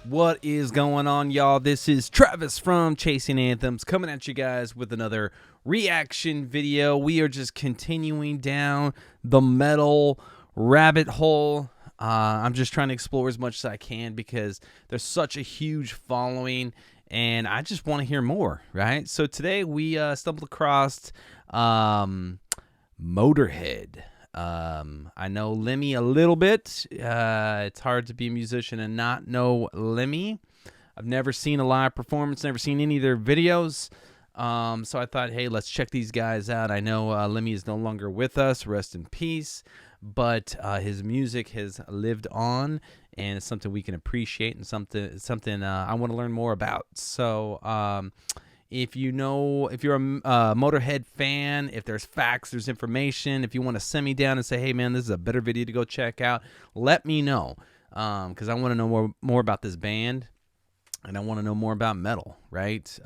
What is going on, y'all? This is Travis from Chasing Anthems coming at you guys with another reaction video. We are just continuing down the metal rabbit hole. I'm just trying to explore as much as I can because there's such a huge following and I just want to hear more, right? So today we stumbled across Motörhead. I know Lemmy a little bit. It's hard to be a musician and not know Lemmy. I've never seen a live performance, never seen any of their videos. So I thought, hey, let's check these guys out. I know Lemmy is no longer with us, rest in peace, but his music has lived on, and it's something we can appreciate and something I want to learn more about. So if you're a Motörhead fan, if there's facts, there's information, if you want to send me down and say, hey, man, this is a better video to go check out, let me know, because I want to know more about this band, and I want to know more about metal, right?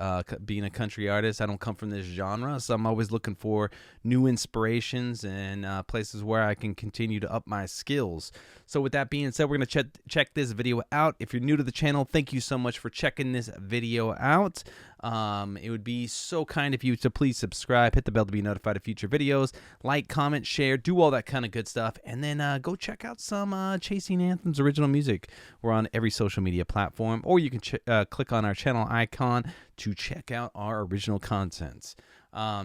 Being a country artist, I don't come from this genre, so I'm always looking for new inspirations and places where I can continue to up my skills. So with that being said, we're going to check this video out. If you're new to the channel, thank you so much for checking this video out. It would be so kind of you to please subscribe, hit the bell to be notified of future videos, like, comment, share, do all that kind of good stuff, and then go check out some Chasing Anthems original music. We're on every social media platform, or you can click on our channel icon to check out our original content.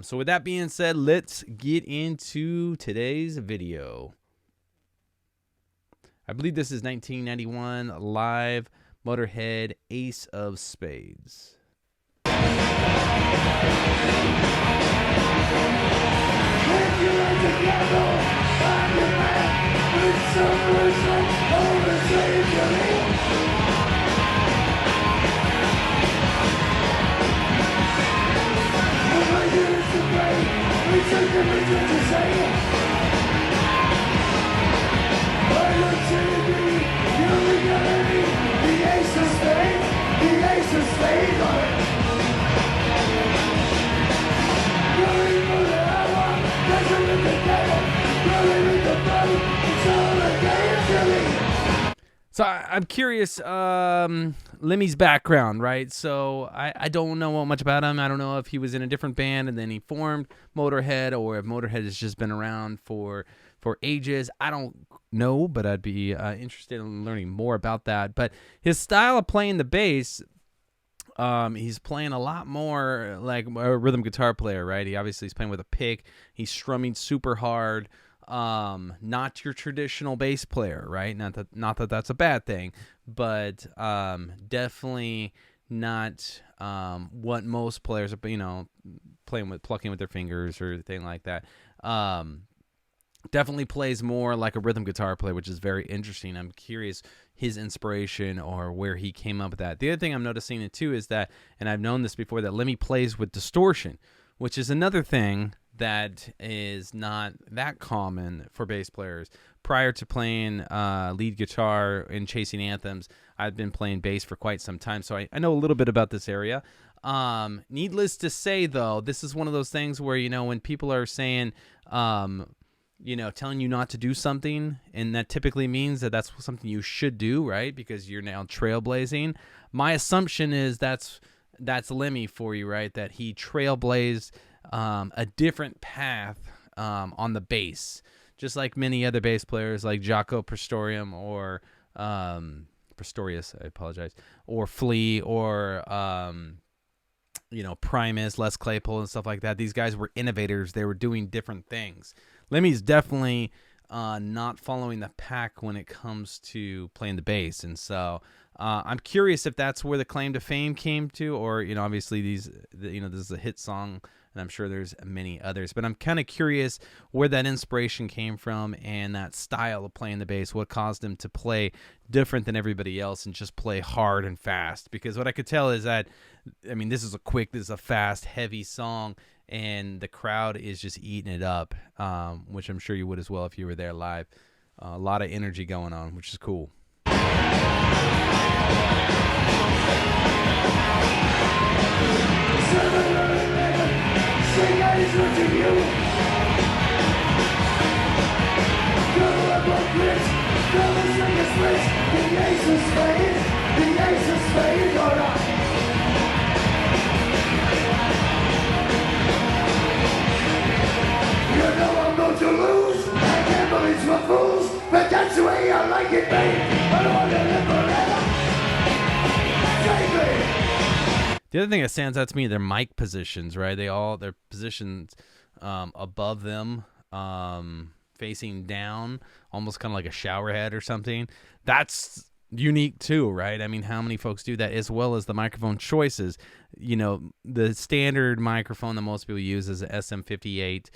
So with that being said, let's get into today's video. I believe this is 1991 live Motörhead Ace of Spades. So I'm curious, Lemmy's background, right? So I don't know much about him. I don't know if he was in a different band and then he formed Motörhead, or if Motörhead has just been around for ages. I don't know, but I'd be interested in learning more about that. But his style of playing the bass, he's playing a lot more like a rhythm guitar player, right? He obviously is playing with a pick. He's strumming super hard. Not your traditional bass player, right? Not that that's a bad thing, but definitely not what most players are, plucking with their fingers or anything like that. Definitely plays more like a rhythm guitar player, which is very interesting. I'm curious his inspiration or where he came up with that. The other thing I'm noticing too is that, and I've known this before, that Lemmy plays with distortion, which is another thing that is not that common for bass players. Prior to playing lead guitar in Chasing Anthems, I've been playing bass for quite some time, so I know a little bit about this area. Needless to say, though, this is one of those things where, when people are saying, telling you not to do something, and that typically means that that's something you should do, right? Because you're now trailblazing. My assumption is that's Lemmy for you, right? That he trailblazed a different path on the bass, just like many other bass players like Jaco Pastorius or Pastorius, I apologize, or Flea, or Primus, Les Claypool, and stuff like that. These guys were innovators. They were doing different things. Lemmy's definitely not following the pack when it comes to playing the bass, and so I'm curious if that's where the claim to fame came to, or obviously this is a hit song, and I'm sure there's many others, but I'm kind of curious where that inspiration came from and that style of playing the bass, what caused him to play different than everybody else and just play hard and fast. Because what I could tell is that, this is a fast, heavy song, and the crowd is just eating it up, which I'm sure you would as well if you were there live. A lot of energy going on, which is cool. The ace of spades, the ace The other thing that stands out to me, their mic positions, right? Their positions above them, facing down, almost kind of like a shower head or something. That's unique too, right? I mean, how many folks do that, as well as the microphone choices? You know, the standard microphone that most people use is a SM58,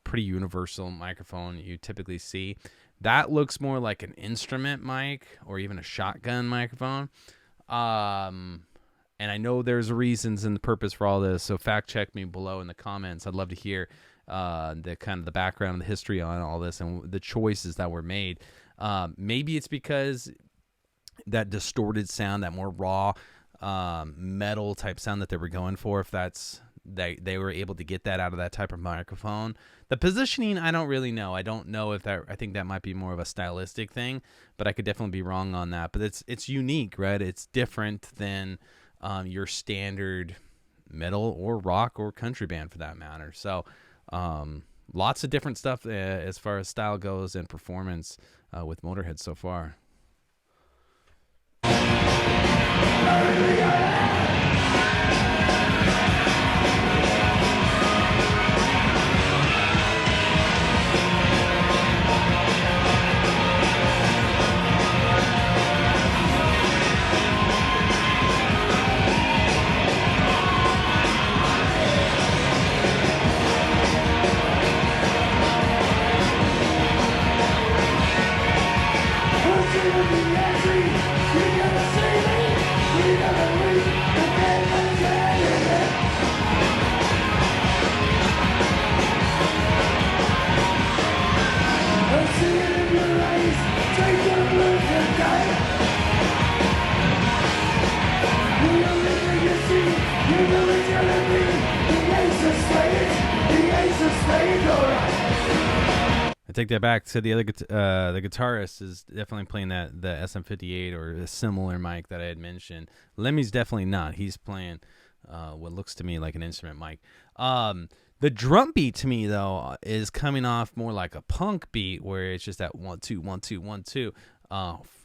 pretty universal microphone you typically see. That looks more like an instrument mic or even a shotgun microphone. And I know there's reasons and the purpose for all this, so fact check me below in the comments. I'd love to hear the kind of the background and the history on all this and the choices that were made. Maybe it's because that distorted sound, that more raw metal type sound that they were going for, if that's they were able to get that out of that type of microphone. The positioning, I don't really know. I don't know if that, I think that might be more of a stylistic thing, but I could definitely be wrong on that. But it's unique, right? It's different than your standard metal or rock or country band for that matter. So lots of different stuff as far as style goes and performance with Motörhead so far. I take that back to the other the guitarist is definitely playing the SM58 or a similar mic that I had mentioned. Lemmy's definitely not. He's playing what looks to me like an instrument mic. The drum beat to me though is coming off more like a punk beat where it's just that 1 2 1 2 1 2,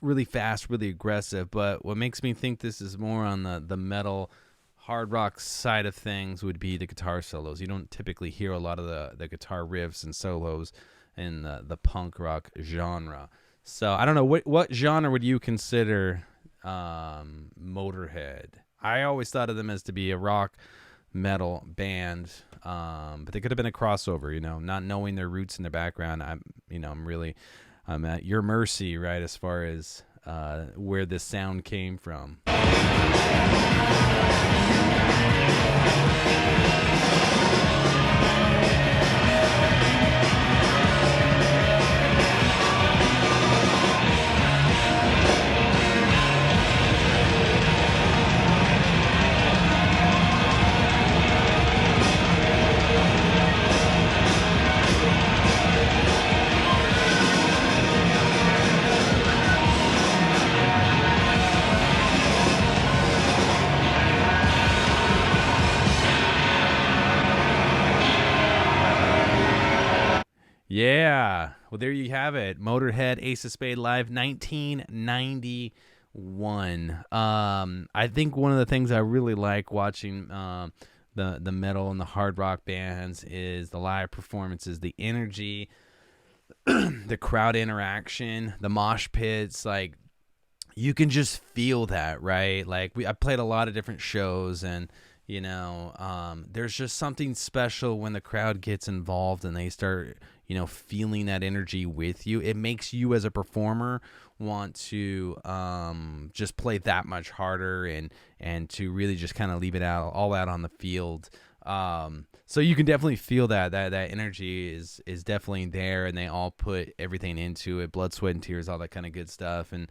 really fast, really aggressive. But what makes me think this is more on the metal hard rock side of things would be the guitar solos. You don't typically hear a lot of the guitar riffs and solos in the punk rock genre. So I don't know, what genre would you consider Motörhead? I always thought of them as to be a rock metal band, but they could have been a crossover, you know, not knowing their roots and their background. I'm at your mercy, right, as far as where this sound came from. Yeah, well, there you have it. Motörhead, Ace of Spades Live, 1991. I think one of the things I really like watching the metal and the hard rock bands is the live performances, the energy, the crowd interaction, the mosh pits. Like, you can just feel that, right? Like, I played a lot of different shows, and you know, there's just something special when the crowd gets involved and they start, you know, feeling that energy with you. It makes you as a performer want to just play that much harder and to really just kind of leave it all out on the field. So you can definitely feel that energy is definitely there, and they all put everything into it, blood, sweat, and tears, all that kind of good stuff. And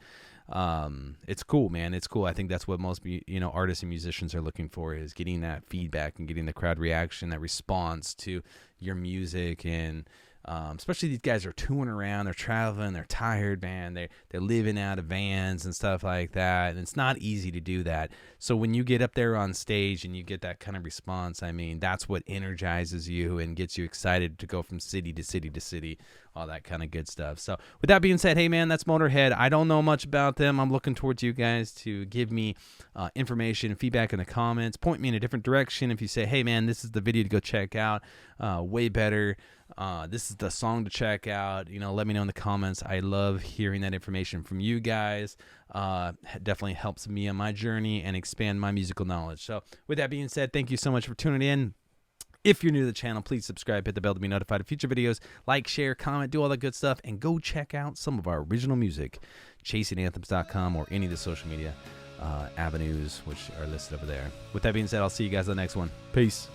it's cool, man. It's cool. I think that's what most, you know, artists and musicians are looking for, is getting that feedback and getting the crowd reaction, that response to your music, and Especially these guys are touring around, they're traveling, they're tired, man. They're living out of vans and stuff like that, and it's not easy to do that. So when you get up there on stage and you get that kind of response, I mean, that's what energizes you and gets you excited to go from city to city to city, all that kind of good stuff. So with that being said, hey man, that's Motörhead. I don't know much about them. I'm looking towards you guys to give me information, feedback in the comments, point me in a different direction. If you say, hey man, this is the video to go check out, way better. This is the song to check out. Let me know in the comments. I love hearing that information from you guys. Definitely helps me on my journey and expand my musical knowledge. So with that being said, thank you so much for tuning in. If you're new to the channel, please subscribe, hit the bell to be notified of future videos, like, share, comment, do all that good stuff, and go check out some of our original music, chasinganthems.com, or any of the social media avenues which are listed over there. With that being said, I'll see you guys on the next one. Peace.